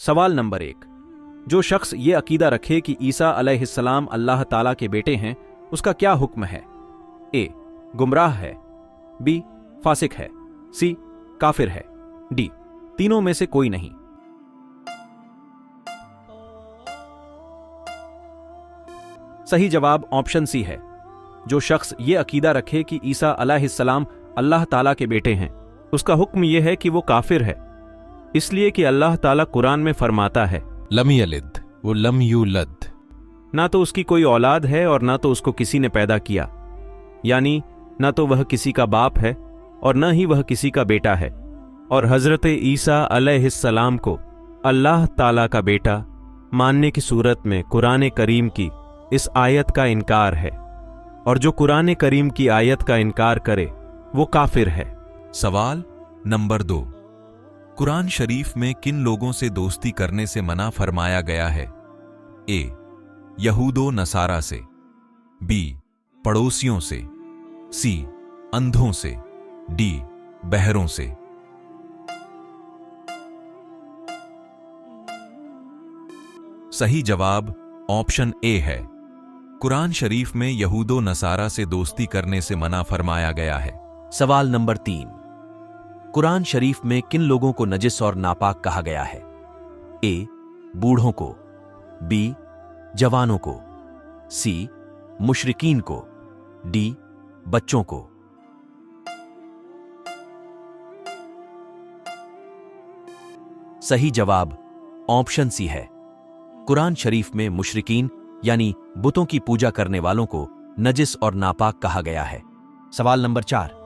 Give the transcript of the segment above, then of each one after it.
सवाल नंबर 1। जो शख्स ये अकीदा रखे कि ईसा अलैहिस्सलाम अल्लाह ताला के बेटे हैं, उसका क्या हुक्म है? ए. गुमराह है, बी. फासिक है, सी. काफिर है, डी. तीनों में से कोई नहीं। सही जवाब ऑप्शन सी है। जो शख्स ये अकीदा रखे कि ईसा अलैहिस्सलाम अल्लाह ताला के बेटे हैं, उसका हुक्म यह है कि वो काफिर है, इसलिए कि अल्लाह ताला कुरान में फरमाता है, लम यलिद वो लम यूलद। ना तो उसकी कोई औलाद है और ना तो उसको किसी ने पैदा किया, यानी ना तो वह किसी का बाप है और न ही वह किसी का बेटा है। और हजरत ईसा अलैहिस्सलाम को अल्लाह ताला का बेटा मानने की सूरत में कुरान करीम की इस आयत का इनकार है, और जो कुरान करीम की आयत का इनकार करे वो काफिर है। सवाल नंबर 2। कुरान शरीफ में किन लोगों से दोस्ती करने से मना फरमाया गया है? ए. यहूदो नसारा से, बी. पड़ोसियों से, सी. अंधों से, डी. बहरों से। सही जवाब ऑप्शन ए है। कुरान शरीफ में यहूदो नसारा से दोस्ती करने से मना फरमाया गया है। सवाल नंबर 3। कुरान शरीफ में किन लोगों को नजिस और नापाक कहा गया है? ए. बूढ़ों को, बी. जवानों को, सी. मुशरिकीन को, डी. बच्चों को। सही जवाब ऑप्शन सी है। कुरान शरीफ में मुशरिकीन यानी बुतों की पूजा करने वालों को नजिस और नापाक कहा गया है। सवाल नंबर 4।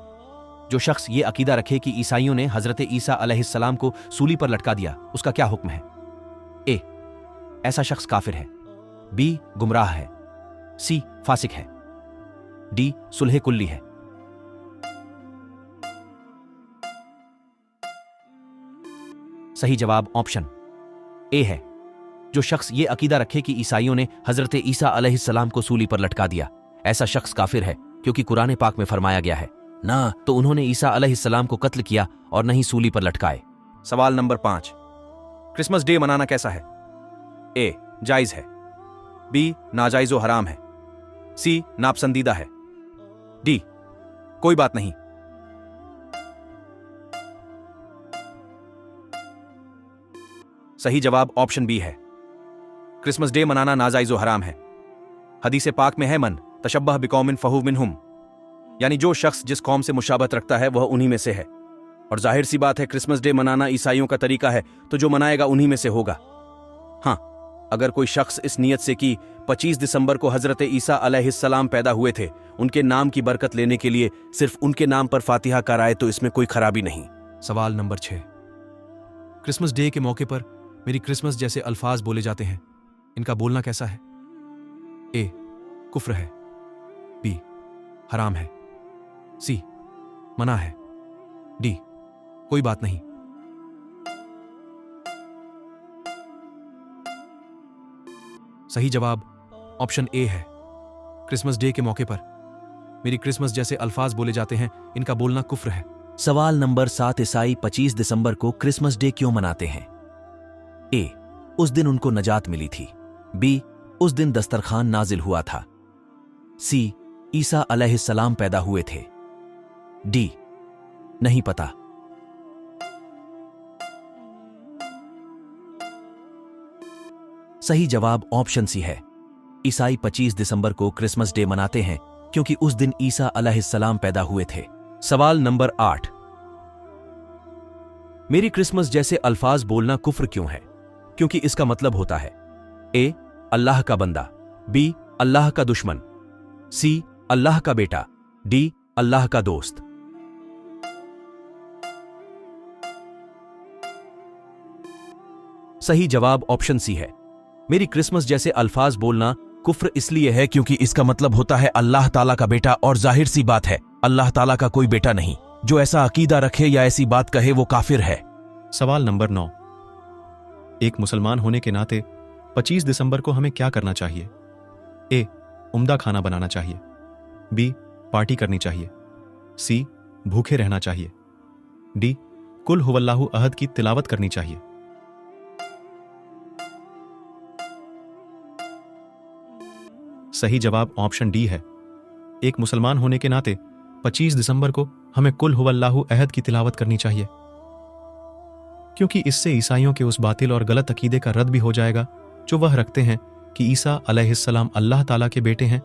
जो शख्स ये अकीदा रखे कि ईसाइयों ने हजरत ईसा अलैहिस्सलाम को सूली पर लटका दिया, उसका क्या हुक्म है? ए. ऐसा शख्स काफिर है, बी. गुमराह है, सी. फासिक है, डी. सुलह कुल्ली है। सही जवाब ऑप्शन ए है। जो शख्स ये अकीदा रखे कि ईसाइयों ने हजरत ईसा अलैहिस्सलाम को सूली पर लटका दिया, ऐसा शख्स काफिर है, क्योंकि कुरान पाक में फरमाया गया है, ना तो उन्होंने ईसा अलैहिस्सलाम को कत्ल किया और न ही सूली पर लटकाए। सवाल नंबर 5। क्रिसमस डे मनाना कैसा है? ए. जायज है, बी. नाजायज व हराम है, सी. नापसंदीदा है, डी. कोई बात नहीं। सही जवाब ऑप्शन बी है। क्रिसमस डे मनाना नाजायज व हराम है। हदीस पाक में है, मन तशब्बह बिकौमिन फहु मिनहुम, यानी जो शख्स जिस कौम से मुशाबहत रखता है वह उन्हीं में से है। और जाहिर सी बात है, क्रिसमस डे मनाना ईसाइयों का तरीका है, तो जो मनाएगा उन्हीं में से होगा। हाँ, अगर कोई शख्स इस नियत से कि 25 दिसंबर को हजरत ईसा अलैहिस्सलाम पैदा हुए थे, उनके नाम की बरकत लेने के लिए सिर्फ उनके नाम पर फातिहा कराए, तो इसमें कोई खराबी नहीं। सवाल नंबर 6। क्रिसमस डे के मौके पर मेरी क्रिसमस जैसे अल्फाज बोले जाते हैं, इनका बोलना कैसा है? ए. कुफ्र है, बी. हराम है, सी. मना है, डी. कोई बात नहीं। सही जवाब ऑप्शन ए है। क्रिसमस डे के मौके पर मेरी क्रिसमस जैसे अल्फाज बोले जाते हैं, इनका बोलना कुफ्र है। सवाल नंबर 7। ईसाई 25 दिसंबर को क्रिसमस डे क्यों मनाते हैं? ए. उस दिन उनको नजात मिली थी, बी. उस दिन दस्तरखान नाजिल हुआ था, सी. ईसा अलैहिस्सलाम पैदा हुए थे, डी. नहीं पता। सही जवाब ऑप्शन सी है। ईसाई 25 दिसंबर को क्रिसमस डे मनाते हैं क्योंकि उस दिन ईसा अलैहिस्सलाम पैदा हुए थे। सवाल नंबर 8। मेरी क्रिसमस जैसे अल्फाज बोलना कुफ्र क्यों है? क्योंकि इसका मतलब होता है, ए. अल्लाह का बंदा, बी. अल्लाह का दुश्मन, सी. अल्लाह का बेटा, डी. अल्लाह का दोस्त। सही जवाब ऑप्शन सी है। मेरी क्रिसमस जैसे अल्फाज बोलना कुफ्र इसलिए है क्योंकि इसका मतलब होता है अल्लाह ताला का बेटा, और जाहिर सी बात है, अल्लाह ताला का कोई बेटा नहीं। जो ऐसा अकीदा रखे या ऐसी बात कहे वो काफिर है। सवाल नंबर 9। एक मुसलमान होने के नाते 25 दिसंबर को हमें क्या करना चाहिए? ए. उम्दा खाना बनाना चाहिए, बी. पार्टी करनी चाहिए, सी. भूखे रहना चाहिए, डी. कुल हुवल्लाहु अहद की तिलावत करनी चाहिए। सही जवाब ऑप्शन डी है। एक मुसलमान होने के नाते 25 दिसंबर को हमें कुल हुवल्लाहु अहद की तिलावत करनी चाहिए, क्योंकि इससे ईसाइयों के उस बातिल और गलत अकीदे का रद्द भी हो जाएगा जो वह रखते हैं कि ईसा अलैहिस्सलाम अल्लाह ताला के बेटे हैं,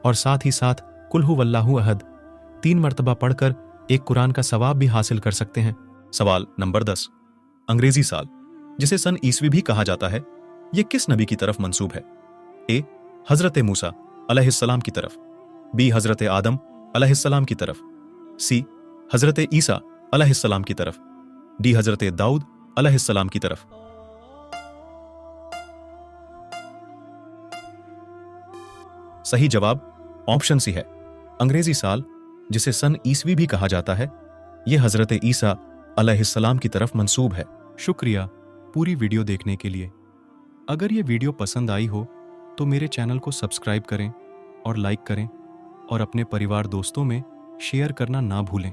और साथ ही साथ कुल हुवल्लाहु अहद 3 मर्तबा पढ़कर एक कुरान का सवाब भी हासिल कर सकते हैं। सवाल नंबर 10। अंग्रेजी साल, जिसे सन ईसवी भी कहा जाता है, यह किस नबी की तरफ मंसूब है? ए हजरत मूसा अलैहिस्सलाम की तरफ, बी हजरत आदम अलैहिस्सलाम की तरफ, सी हजरत ईसा अलैहिस्सलाम की तरफ, डी हजरत दाऊद अलैहिस्सलाम की तरफ। सही जवाब ऑप्शन सी है। अंग्रेजी साल, जिसे सन ईसवी भी कहा जाता है, यह हजरत ईसा अलैहिस्सलाम की तरफ मंसूब है। शुक्रिया पूरी वीडियो देखने के लिए। अगर ये वीडियो पसंद आई हो तो मेरे चैनल को सब्सक्राइब करें और लाइक करें, और अपने परिवार दोस्तों में शेयर करना ना भूलें।